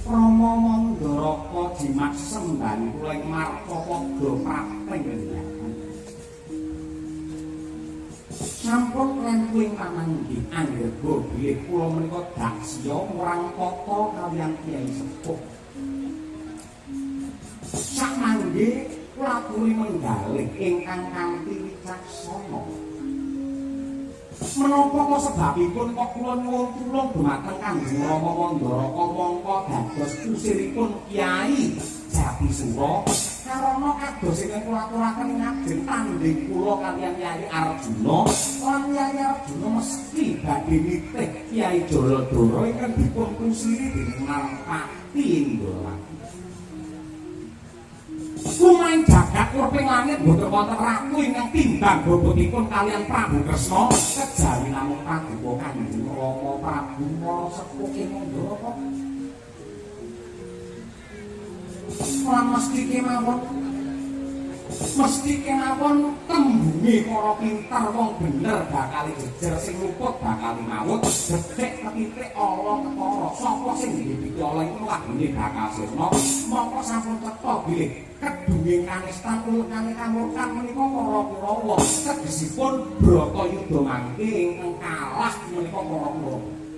Rama Mandaraka jimat semban kula ing Marcapada praping sampun lentuing pamanggih anggega bilih kula menika daksya murang tata kaliyan Kyai Sepuh. Samangge kula aturi menggalih ingkang kanthi wicaksana. Menapa kok sebabipun kok kula nyuwun tulung dhumateng Kanjeng Rama Mandaraka mongko dados usiripun Kyai Jatisura karana kados ingkang kula aturaken ngajeng tanding kula kaliyan Kyai Arjuna lan Kyai Arjuna mesti badhe nitih Kyai Jaladara ingkang dipun kusiri dening Narpati Indralaki. Kumain jagat urping langit boten wonten ratu ingkang timbang bobotipun kaliyan Prabu Kresna kejawi namung paduka Kanjeng Rama Prabu Mara Sepuh ing Mandaraka. Lan mesti kemawon tembunge para pinter wong bener bakal jejer sing luput bakal maut detik ketitik ala ketara sapa sing dipikala iku lagune bakal sirna mongko sampun cetha bilih kedunging kanistan ulkane kamurkan menika para Kurawa tegesipun Bratayuda mangke ingkang kalah menika para Kurawa.